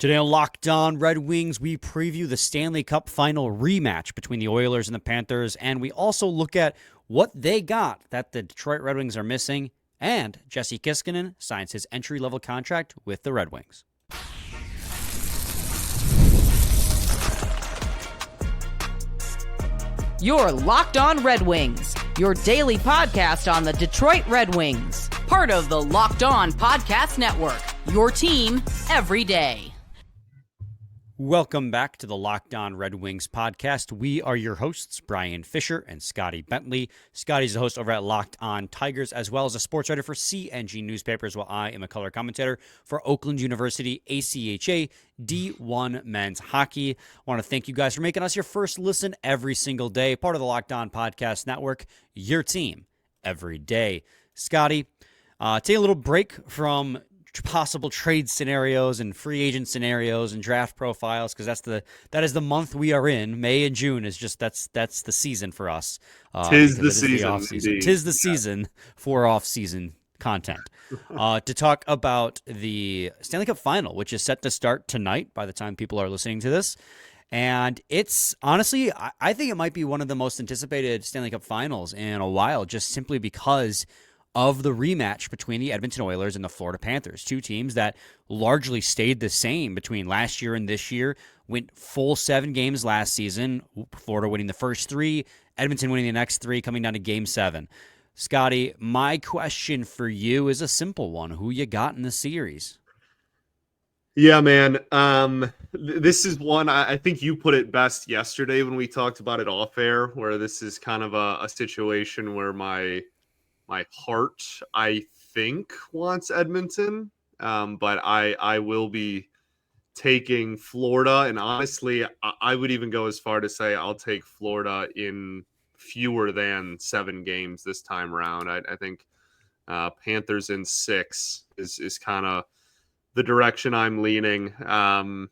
Today on Locked On Red Wings, we preview the Stanley Cup Final rematch between the Oilers and the Panthers, and we also look at what they got that the Detroit Red Wings are missing, and Jesse Kiiskinen signs his entry-level contract with the Red Wings. You're Locked On Red Wings, your daily podcast on the Detroit Red Wings, part of the Locked On Podcast Network, your team every day. Welcome back to the Locked On Red Wings podcast. We are your hosts, Brian Fisher and Scotty Bentley. Scotty's the host over at Locked On Tigers, as well as a sports writer for CNG Newspapers, while I am a color commentator for Oakland University ACHA D1 Men's Hockey. I want to thank you guys for making us your first listen every single day, part of the Locked On Podcast Network, your team every day. Scotty, take a little break from possible trade scenarios and free agent scenarios and draft profiles, because that is the month we are in. May and June is just that's the season for us. Tis the season. Tis the season for off-season content. To talk about the Stanley Cup Final, which is set to start tonight by the time people are listening to this. And it's honestly, I think it might be one of the most anticipated Stanley Cup Finals in a while, just simply because of the rematch between the Edmonton Oilers and the Florida Panthers, two teams that largely stayed the same between last year and this year, went full 7 games last season, Florida winning the first 3, Edmonton winning the next 3, coming down to Game 7. Scotty, my question for you is a simple one. Who you got in the series? Yeah, man. This is one, I think you put it best yesterday when we talked about it off air, where this is kind of a situation where my heart, I think, wants Edmonton, but I will be taking Florida. And honestly, I would even go as far to say I'll take Florida in fewer than 7 games this time around. I think Panthers in 6 is kind of the direction I'm leaning. And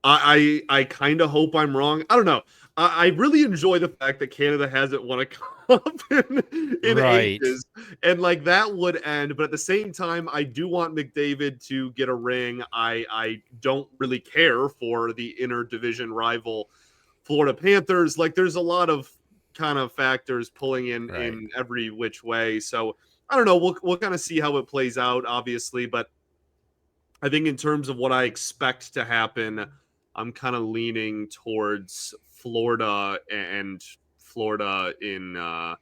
I kind of hope I'm wrong. I don't know. I really enjoy the fact that Canada hasn't won a cup in ages. And like that would end. But at the same time, I do want McDavid to get a ring. I don't really care for the interdivision rival Florida Panthers. Like there's a lot of kind of factors pulling in every which way. So I don't know. We'll kind of see how it plays out, obviously. But I think in terms of what I expect to happen, I'm kind of leaning towards Florida, and Florida in I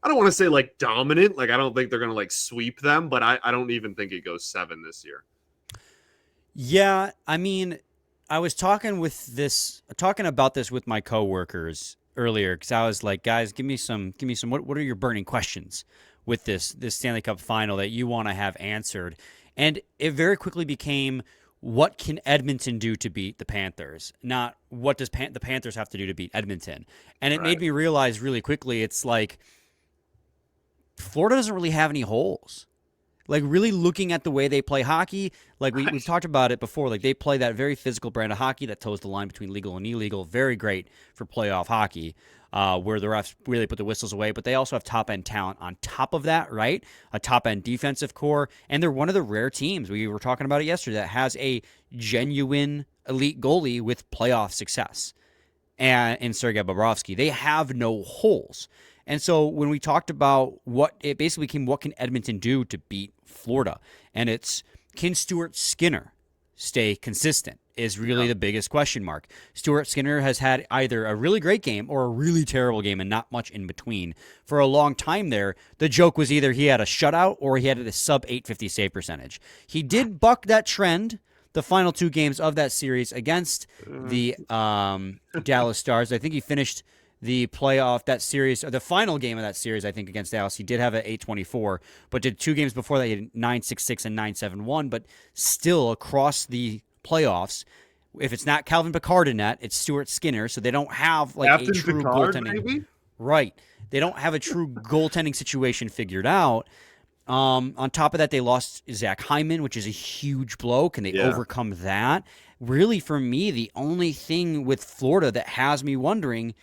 don't want to say like dominant, like I don't think they're going to like sweep them, but I don't even think it goes 7 this year. Yeah, I mean, I was talking about this with my coworkers earlier, because I was like, guys, give me some what are your burning questions with this Stanley Cup Final that you want to have answered? And it very quickly became, what can Edmonton do to beat the Panthers? Not what does the Panthers have to do to beat Edmonton? And it made me realize really quickly, it's like Florida doesn't really have any holes. Like really looking at the way they play hockey, like we've talked about it before, like they play that very physical brand of hockey that toes the line between legal and illegal. Very great for playoff hockey, where the refs really put the whistles away. But they also have top-end talent on top of that, right? A top-end defensive core. And they're one of the rare teams, we were talking about it yesterday, that has a genuine elite goalie with playoff success. And in Sergei Bobrovsky, they have no holes. And so when we talked about it basically became, what can Edmonton do to beat Florida? And it's, can Stuart Skinner stay consistent is really the biggest question mark. Stuart Skinner has had either a really great game or a really terrible game and not much in between. For a long time there, the joke was either he had a shutout or he had a sub-850 save percentage. He did buck that trend the final 2 games of that series against the Dallas Stars. I think he finished the playoff, that series, or the final game of that series, I think, against Dallas. He did have an 824, but did 2 games before that, he had 966 and 971, but still across the playoffs, if it's not Calvin Pickard in net, it's Stuart Skinner, so they don't have like Captain a true Pickard, goaltending. maybe? Right. They don't have a true goaltending situation figured out. On top of that, they lost Zach Hyman, which is a huge blow. Can they overcome that? Really, for me, the only thing with Florida that has me wondering,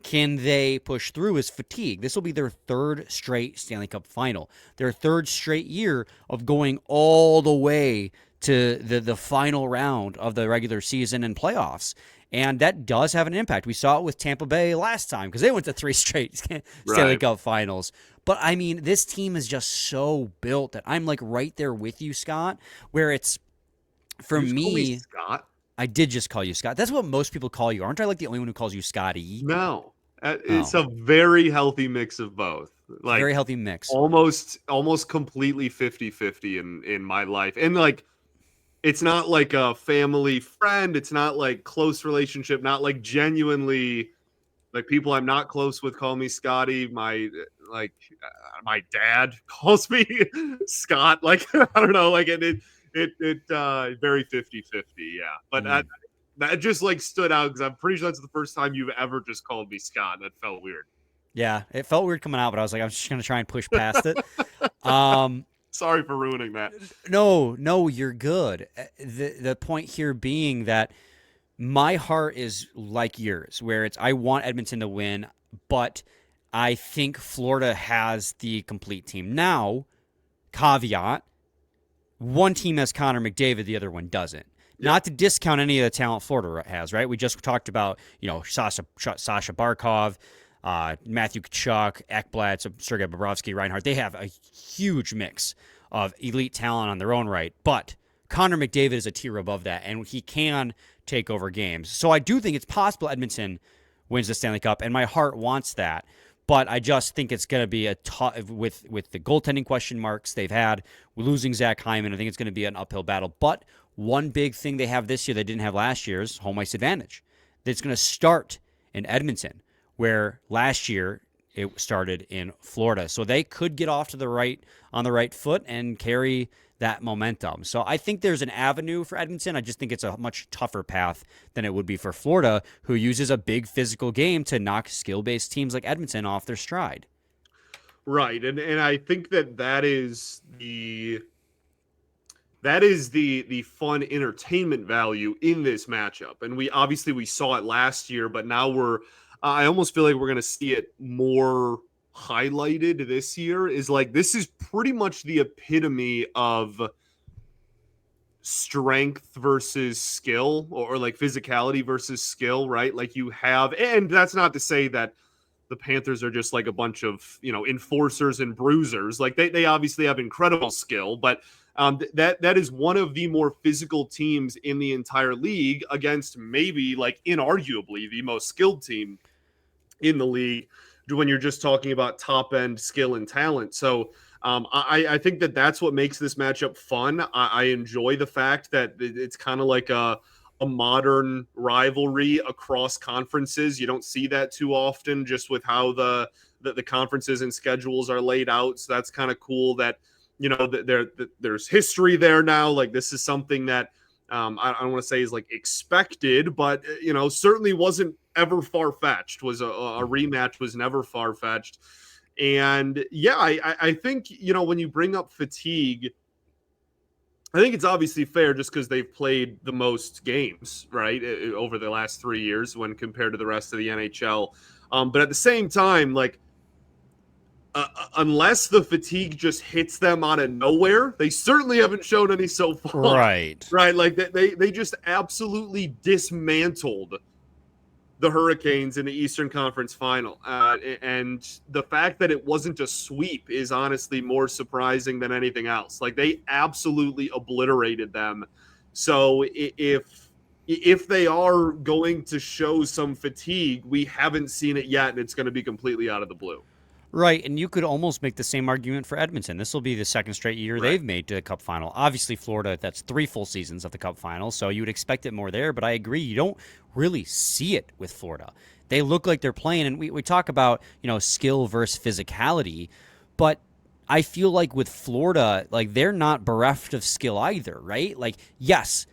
can they push through, is fatigue. This will be their 3rd straight Stanley Cup Final. Their 3rd straight year of going all the way to the final round of the regular season and playoffs. And that does have an impact. We saw it with Tampa Bay last time because they went to 3 straight Stanley Cup Finals. But, I mean, this team is just so built that I'm, like, right there with you, Scott, where it's, for you me, call me Scott? I did just call you Scott. That's what most people call you. Aren't I, like, the only one who calls you Scotty? No. It's a very healthy mix of both. Like, very healthy mix. Almost completely 50-50 in my life. And, like, it's not like a family friend. It's not like close relationship. Not like genuinely, like people I'm not close with call me Scotty. My dad calls me Scott. Like I don't know. Like it very 50-50. Yeah, but that just like stood out because I'm pretty sure that's the first time you've ever just called me Scott. That felt weird. Yeah, it felt weird coming out, but I was like, I'm just gonna try and push past it. Sorry for ruining that. No, you're good. The point here being that my heart is like yours, where it's I want Edmonton to win, but I think Florida has the complete team. Now, caveat, one team has Connor McDavid, the other one doesn't. Yep. Not to discount any of the talent Florida has, right? We just talked about, Sasha Barkov, Matthew Tkachuk, Ekblad, Sergei Bobrovsky, Reinhart. They have a huge mix of elite talent on their own right. But Connor McDavid is a tier above that, and he can take over games. So I do think it's possible Edmonton wins the Stanley Cup, and my heart wants that. But I just think it's going to be a tough, with the goaltending question marks they've had, losing Zach Hyman, I think it's going to be an uphill battle. But one big thing they have this year they didn't have last year is home ice advantage. It's going to start in Edmonton, where last year it started in Florida. So they could get off on the right foot and carry that momentum. So I think there's an avenue for Edmonton. I just think it's a much tougher path than it would be for Florida, who uses a big physical game to knock skill-based teams like Edmonton off their stride. Right. And I think that is the fun entertainment value in this matchup. And we saw it last year, but now I almost feel like we're going to see it more highlighted this year. Is like, this is pretty much the epitome of strength versus skill, or like physicality versus skill, right? Like you have, and that's not to say that the Panthers are just like a bunch of, enforcers and bruisers. Like they obviously have incredible skill, but that is one of the more physical teams in the entire league against maybe like inarguably the most skilled team in the league when you're just talking about top end skill and talent. So I think that's what makes this matchup fun. I enjoy the fact that it's kind of like a modern rivalry across conferences. You don't see that too often just with how the conferences and schedules are laid out. So that's kind of cool that, there's history there now. Like this is something that I don't want to say is like expected, but certainly wasn't ever far-fetched. Was a rematch was never far-fetched. And yeah, I think, when you bring up fatigue, I think it's obviously fair just because they've played the most games, right, over the last 3 years when compared to the rest of the NHL. But at the same time, like, unless the fatigue just hits them out of nowhere, they certainly haven't shown any so far. Right. Like they just absolutely dismantled the Hurricanes in the Eastern Conference Final. And the fact that it wasn't a sweep is honestly more surprising than anything else. Like they absolutely obliterated them. So if they are going to show some fatigue, we haven't seen it yet, and it's going to be completely out of the blue. Right, and you could almost make the same argument for Edmonton. This will be the second straight year they've made to the Cup Final. Obviously, Florida, that's 3 full seasons of the Cup Final, so you would expect it more there, but I agree, you don't really see it with Florida. They look like they're playing, and we talk about, skill versus physicality, but I feel like with Florida, like they're not bereft of skill either, right? Like, yes,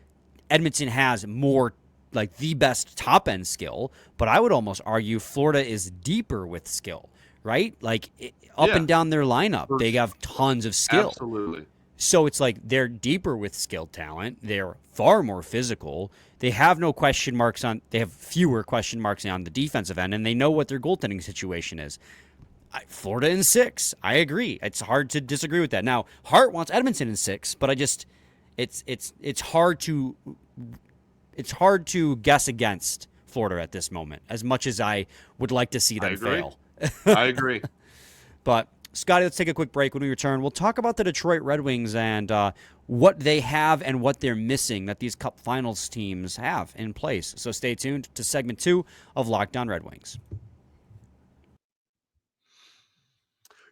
Edmonton has more, like the best top-end skill, but I would almost argue Florida is deeper with skill. Right? Like up and down their lineup, they have tons of skill. Absolutely. So it's like they're deeper with skill talent. They're far more physical. They have no question marks they have fewer question marks on the defensive end, and they know what their goaltending situation is. Florida in 6. I agree. It's hard to disagree with that. Now, Hart wants Edmonton in 6, but it's hard to guess against Florida at this moment, as much as I would like to see them fail. I agree. But Scotty, let's take a quick break. When we return, we'll talk about the Detroit Red Wings and what they have and what they're missing that these Cup Finals teams have in place. So stay tuned to segment 2 of Locked On Red Wings.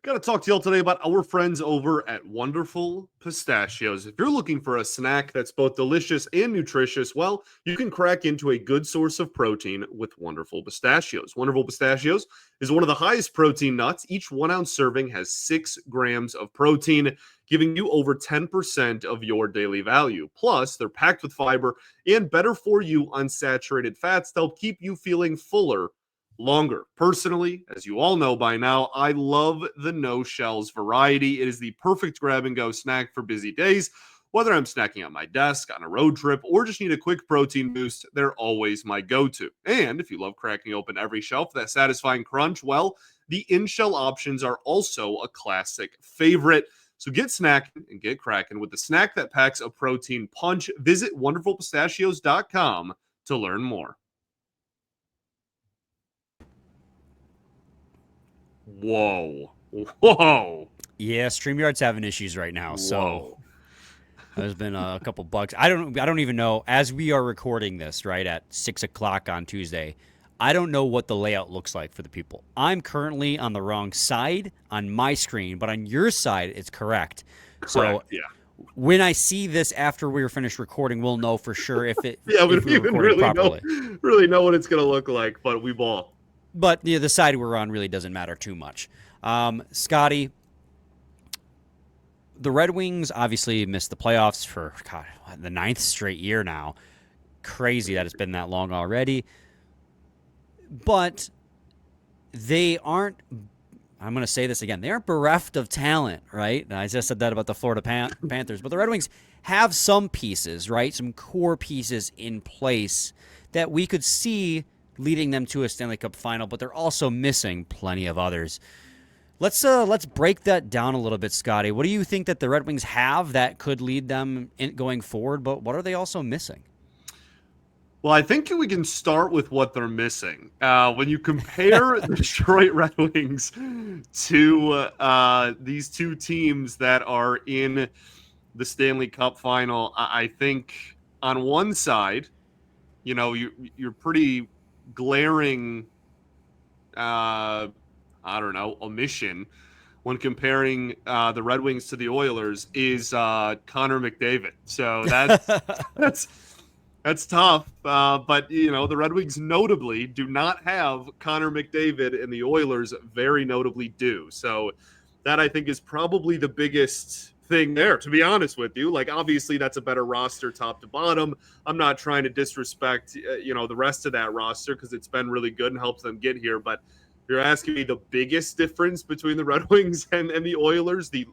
Got to talk to y'all today about our friends over at Wonderful Pistachios. If you're looking for a snack that's both delicious and nutritious, well, you can crack into a good source of protein with Wonderful Pistachios. Wonderful Pistachios is one of the highest protein nuts. Each 1 ounce serving has 6 grams of protein, giving you over 10% of your daily value. Plus, they're packed with fiber and better for you unsaturated fats to help keep you feeling fuller longer. Personally, as you all know by now, I love the no shells variety. It is the perfect grab and go snack for busy days. Whether I'm snacking at my desk, on a road trip, or just need a quick protein boost, they're always my go-to. And if you love cracking open every shell for that satisfying crunch, well, the in-shell options are also a classic favorite. So get snacking and get cracking with the snack that packs a protein punch. Visit wonderfulpistachios.com to learn more. Whoa. Yeah, StreamYard's having issues right now. So there's been a couple bugs. I don't even know, as we are recording this, right, at 6 o'clock on Tuesday, I don't know what the layout looks like for the people. I'm currently on the wrong side on my screen, but on your side, it's correct. So yeah. When I see this after we were finished recording, we'll know for sure if it yeah, we if don't even really know what it's going to look like, but we ball. But the side we're on really doesn't matter too much. Scotty, the Red Wings obviously missed the playoffs for the 9th straight year now. Crazy that it's been that long already. But they aren't, I'm going to say this again, they aren't bereft of talent, right? I just said that about the Florida Panthers. But the Red Wings have some pieces, right? Some core pieces in place that we could see leading them to a Stanley Cup final, but they're also missing plenty of others. Let's break that down a little bit, Scotty. What do you think that the Red Wings have that could lead them going forward, but what are they also missing? Well, I think we can start with what they're missing. When you compare the Detroit Red Wings to these two teams that are in the Stanley Cup final, I think on one side, you're pretty glaring, omission when comparing the Red Wings to the Oilers is Connor McDavid. So that's tough. But the Red Wings notably do not have Connor McDavid, and the Oilers very notably do. So that I think is probably the biggest thing there, to be honest with you. Like, obviously that's a better roster top to bottom. I'm not trying to disrespect the rest of that roster because it's been really good and helps them get here, but if you're asking me the biggest difference between the Red Wings and the Oilers, the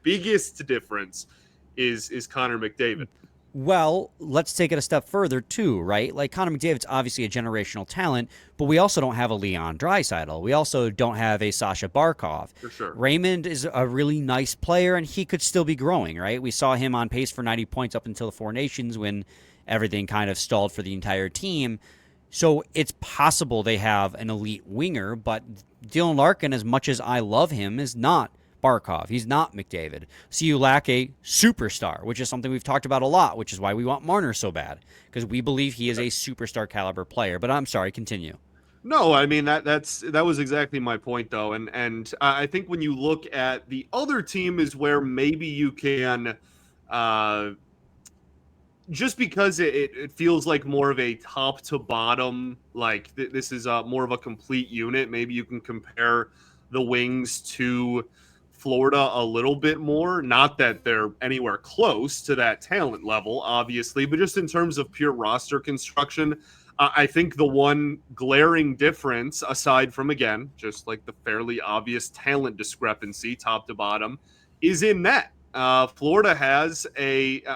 biggest difference is Connor McDavid. Well, let's take it a step further, too, right? Like, Connor McDavid's obviously a generational talent, but we also don't have a Leon Draisaitl. We also don't have a Sasha Barkov. For sure. Raymond is a really nice player, and he could still be growing, right? We saw him on pace for 90 points up until the Four Nations when everything kind of stalled for the entire team. So it's possible they have an elite winger, but Dylan Larkin, as much as I love him, is not Barkov. He's not McDavid. So you lack a superstar, which is something we've talked about a lot, which is why we want Marner so bad, because we believe he is a superstar caliber player. But I'm sorry, continue. No, I mean that was exactly my point, though, and I think when you look at the other team is where maybe you can, just because it feels like more of a top to bottom, like this is more of a complete unit. Maybe you can compare the Wings to Florida a little bit more. Not that they're anywhere close to that talent level, obviously, but just in terms of pure roster construction, I think the one glaring difference, aside from, again, just like the fairly obvious talent discrepancy top to bottom, is in net. Florida has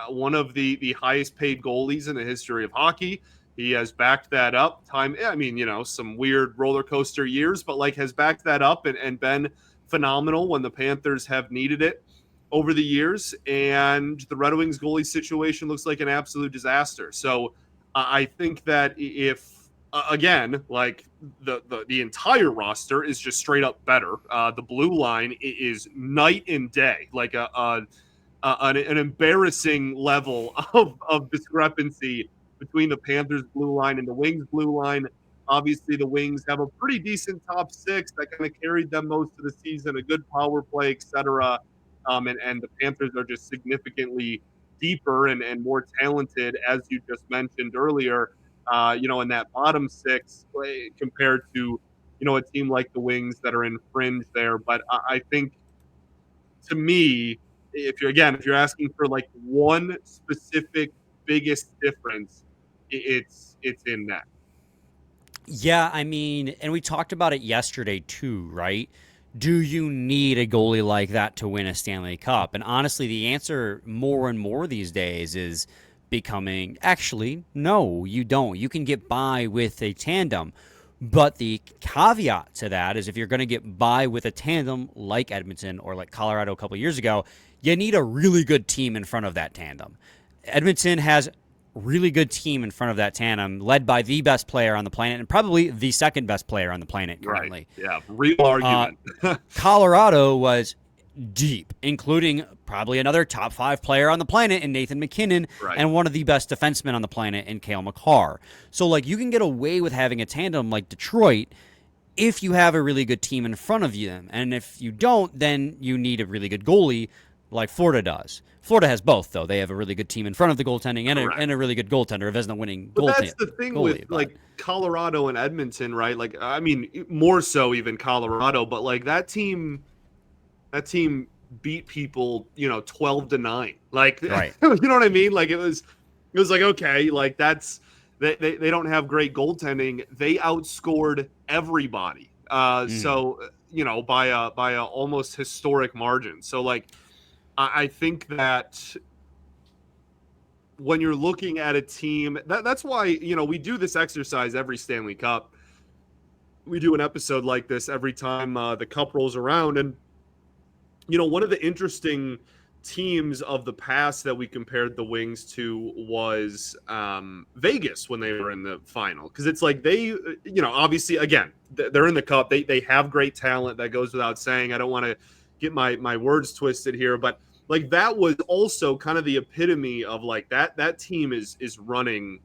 one of the highest paid goalies in the history of hockey. He has backed that up some weird roller coaster years, but has backed that up and been phenomenal when the Panthers have needed it over the years, and the Red Wings goalie situation looks like an absolute disaster. So I think that if again, like the entire roster is just straight up better. The blue line is night and day, like an embarrassing level of discrepancy between the Panthers blue line and the Wings blue line. Obviously, the Wings have a pretty decent top six that kind of carried them most of the season, a good power play, etc. And the Panthers are just significantly deeper and more talented, as you just mentioned earlier. In that bottom six compared to a team like the Wings that are in fringe there. But I think, to me, if you're asking for like one specific biggest difference, it's in that. Yeah, I mean, and we talked about it yesterday too, right? Do you need a goalie like that to win a Stanley Cup? And honestly, the answer more and more these days is becoming actually, no, you don't. You can get by with a tandem. But the caveat to that is if you're going to get by with a tandem like Edmonton or like Colorado a couple years ago, you need a really good team in front of that tandem. Edmonton has really good team in front of that tandem, led by the best player on the planet and probably the second best player on the planet currently. Right. Yeah, real argument. Colorado was deep, including probably another top 5 player on the planet in Nathan MacKinnon, right, and one of the best defensemen on the planet in Cale Makar. So, like, you can get away with having a tandem like Detroit if you have a really good team in front of you. And if you don't, then you need a really good goalie like Florida does. Florida has both, though. They have a really good team in front of the goaltending and a really good goaltender, a Vezina-winning goaltender. But that's the thing with like Colorado and Edmonton, right? Like, I mean, more so even Colorado, but like that team beat people, 12-9. Like, right. You know what I mean? Like it was like, okay, like that's they don't have great goaltending. They outscored everybody. So by a almost historic margin. So like, I think that when you're looking at a team, that's why, we do this exercise every Stanley Cup. We do an episode like this every time the Cup rolls around. And, one of the interesting teams of the past that we compared the Wings to was Vegas when they were in the final. Because it's like they, obviously, again, they're in the Cup. They have great talent. That goes without saying. I don't want to get my words twisted here, but like that was also kind of the epitome of like that team is running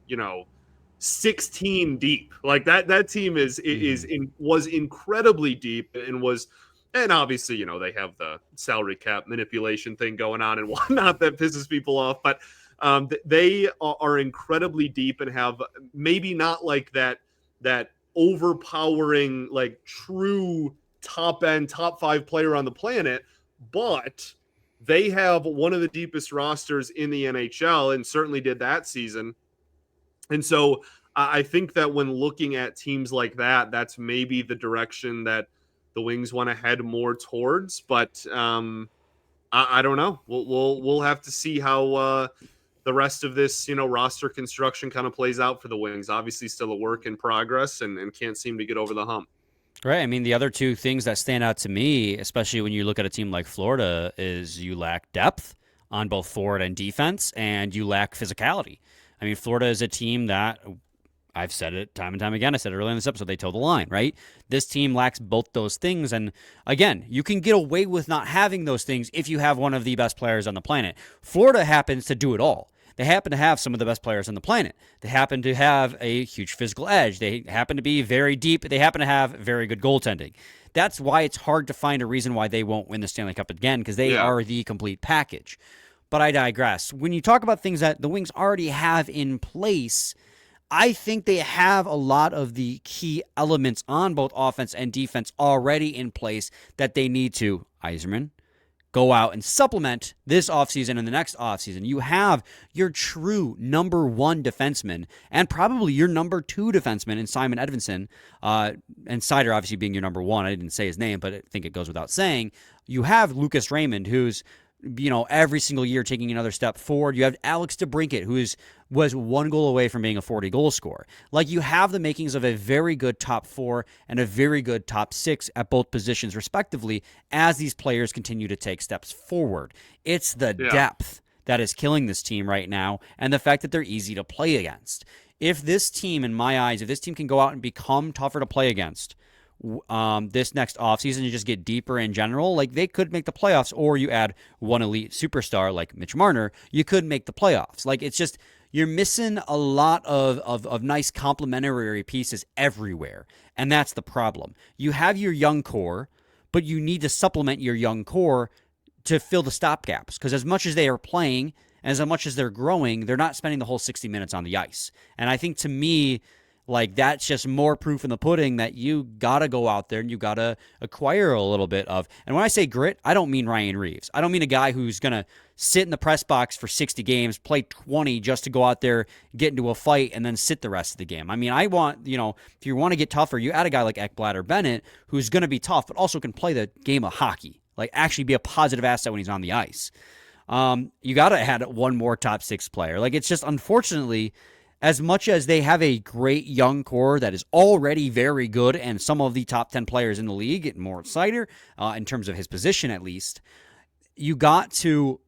16 deep. Like that team was incredibly deep and obviously they have the salary cap manipulation thing going on and whatnot that pisses people off, but they are incredibly deep and have maybe not like that overpowering like true top 5 player on the planet, but they have one of the deepest rosters in the NHL and certainly did that season. And so I think that when looking at teams like that, that's maybe the direction that the Wings want to head more towards. But I don't know. We'll have to see how the rest of this roster construction kind of plays out for the Wings. Obviously, still a work in progress and can't seem to get over the hump. Right. I mean, the other two things that stand out to me, especially when you look at a team like Florida, is you lack depth on both forward and defense, and you lack physicality. I mean, Florida is a team that, I've said it time and time again, I said it earlier in this episode, they toe the line, right? This team lacks both those things, and again, you can get away with not having those things if you have one of the best players on the planet. Florida happens to do it all. They happen to have some of the best players on the planet. They happen to have a huge physical edge. They happen to be very deep. They happen to have very good goaltending. That's why it's hard to find a reason why they won't win the Stanley Cup again, because they are the complete package. But I digress. When you talk about things that the Wings already have in place, I think they have a lot of the key elements on both offense and defense already in place that they need to, Yzerman, go out and supplement this offseason and the next offseason. You have your true number 1 defenseman and probably your number 2 defenseman in Simon Edvinsson, and Seider obviously being your number 1. I didn't say his name, but I think it goes without saying. You have Lucas Raymond, who's every single year taking another step forward. You have Alex DeBrincat, who was 1 goal away from being a 40-goal scorer. Like, you have the makings of a very good top 4 and a very good top 6 at both positions, respectively, as these players continue to take steps forward. It's the depth that is killing this team right now, and the fact that they're easy to play against. If this team, in my eyes, if this team can go out and become tougher to play against this next offseason and just get deeper in general, like, they could make the playoffs, or you add one elite superstar like Mitch Marner, you could make the playoffs. Like, it's just, you're missing a lot of nice complementary pieces everywhere, and that's the problem. You have your young core, but you need to supplement your young core to fill the stopgaps, because as much as they are playing, as much as they're growing, they're not spending the whole 60 minutes on the ice. And I think, to me, like, that's just more proof in the pudding that you got to go out there and you got to acquire a little bit of. And when I say grit, I don't mean Ryan Reeves. I don't mean a guy who's going to sit in the press box for 60 games, play 20 just to go out there, get into a fight, and then sit the rest of the game. I mean, I want, if you want to get tougher, you add a guy like Ekblad or Bennett who's going to be tough, but also can play the game of hockey, like actually be a positive asset when he's on the ice. You got to add one more top 6 player. Like, it's just, unfortunately, as much as they have a great young core that is already very good, and some of the top 10 players in the league, and Moritz Seider, in terms of his position at least, you got to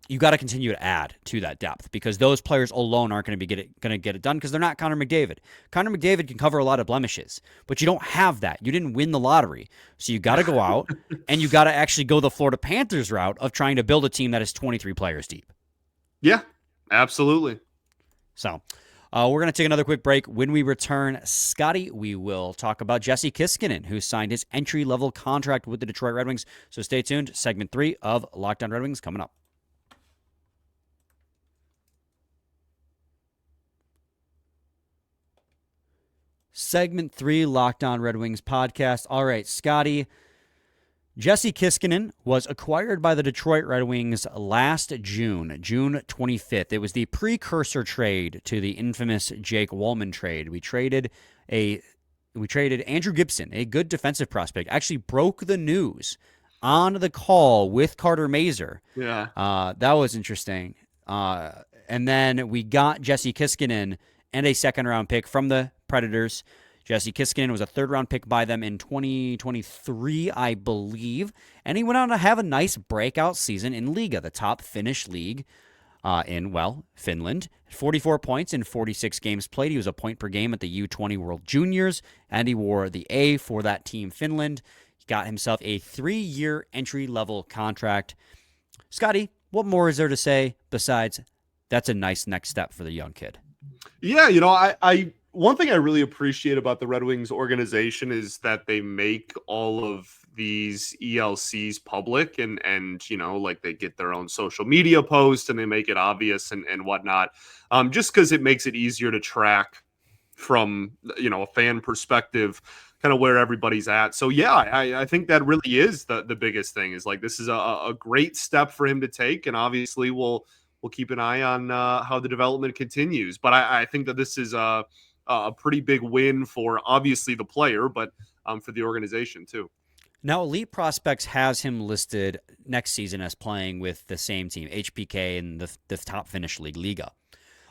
continue to add to that depth, because those players alone aren't going to get it done, because they're not Connor McDavid. Connor McDavid can cover a lot of blemishes, but you don't have that. You didn't win the lottery. So you got to go out and you got to actually go the Florida Panthers route of trying to build a team that is 23 players deep. Yeah, absolutely. So we're going to take another quick break. When we return, Scotty, we will talk about Jesse Kiiskinen, who signed his entry-level contract with the Detroit Red Wings. So stay tuned. Segment 3 of Locked On Red Wings coming up. Segment 3, Locked On Red Wings podcast. All right, Scotty, Jesse Kiiskinen was acquired by the Detroit Red Wings last June 25th. It was the precursor trade to the infamous Jake Wallman trade. We traded Andrew Gibson, a good defensive prospect. Actually broke the news on the call with Carter Mazur. Yeah. That was interesting. And then we got Jesse Kiiskinen and a second-round pick from the Predators. Jesse Kiiskinen was a third-round pick by them in 2023, I believe, and he went on to have a nice breakout season in Liga, the top Finnish league in Finland. 44 points in 46 games played. He was a point per game at the U20 World Juniors, and he wore the A for that team, Finland. He got himself a 3-year entry-level contract. Scotty, what more is there to say besides that's a nice next step for the young kid? Yeah, I one thing I really appreciate about the Red Wings organization is that they make all of these ELCs public and like they get their own social media posts and they make it obvious and whatnot, just because it makes it easier to track from, a fan perspective, kind of where everybody's at. So yeah, I think that really is the biggest thing, is like, this is a great step for him to take. And obviously we'll keep an eye on how the development continues. But I think that this is a pretty big win for obviously the player, but for the organization too. Now, Elite Prospects has him listed next season as playing with the same team, HPK, in the top Finnish league, Liga.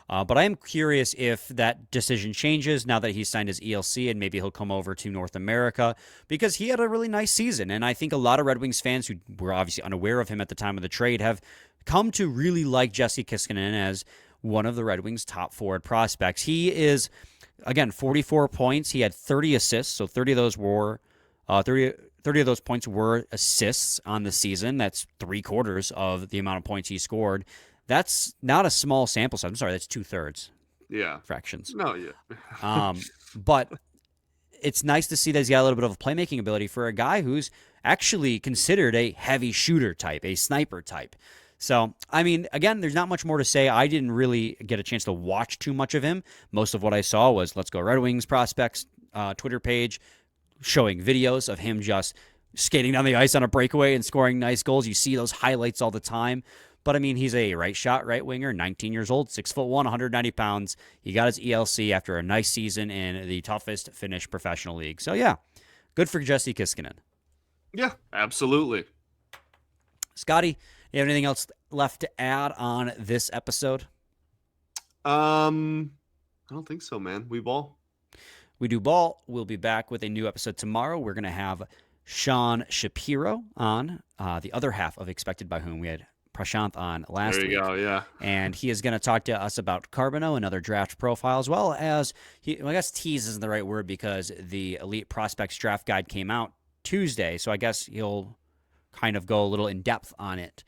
But I am curious if that decision changes now that he's signed his ELC and maybe he'll come over to North America, because he had a really nice season. And I think a lot of Red Wings fans who were obviously unaware of him at the time of the trade have come to really like Jesse Kiiskinen as one of the Red Wings' top forward prospects. He is, again, 44 points. He had 30 assists, so 30 of those points were assists on the season. That's 3/4 of the amount of points he scored. That's not a small sample size. I'm sorry, that's 2/3. Yeah. Fractions. No, yeah. But it's nice to see that he's got a little bit of a playmaking ability for a guy who's actually considered a heavy shooter type, a sniper type. So, I mean, again, there's not much more to say. I didn't really get a chance to watch too much of him. Most of what I saw was Let's Go Red Wings Prospects Twitter page showing videos of him just skating down the ice on a breakaway and scoring nice goals. You see those highlights all the time. But, I mean, he's a right winger, 19 years old, 6'1", 190 pounds. He got his ELC after a nice season in the toughest Finnish professional league. So, yeah, good for Jesse Kiiskinen. Yeah, absolutely. Scotty, You have anything else left to add on this episode? I don't think so, man. We ball. We do ball. We'll be back with a new episode tomorrow. We're going to have Sean Shapiro on, the other half of Expected by Whom. We had Prashanth on last week. There you go, yeah. And he is going to talk to us about Carbonneau, another draft profile, as well as, I guess tease isn't the right word because the Elite Prospects Draft Guide came out Tuesday, so I guess he'll kind of go a little in depth on it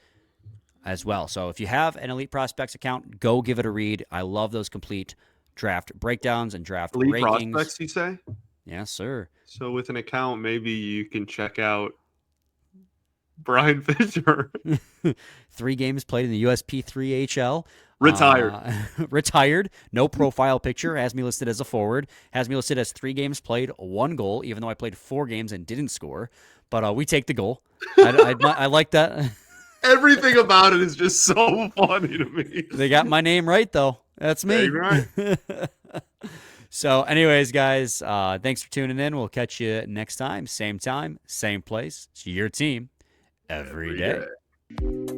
as well. So if you have an Elite Prospects account, go give it a read. I love those complete draft breakdowns and draft Elite rankings. Prospects, you say? Yes, sir. So with an account, maybe you can check out Brian Fisher. 3 games played in the USP3 HL. Retired. Retired. No profile picture. Has me listed as a forward. Has me listed as 3 games played, 1 goal, even though I played 4 games and didn't score. But we take the goal. I like that. Everything about it is just so funny to me. They got my name right, though. That's me. Right. So, anyways, guys, thanks for tuning in. We'll catch you next time, same place. It's your team every day.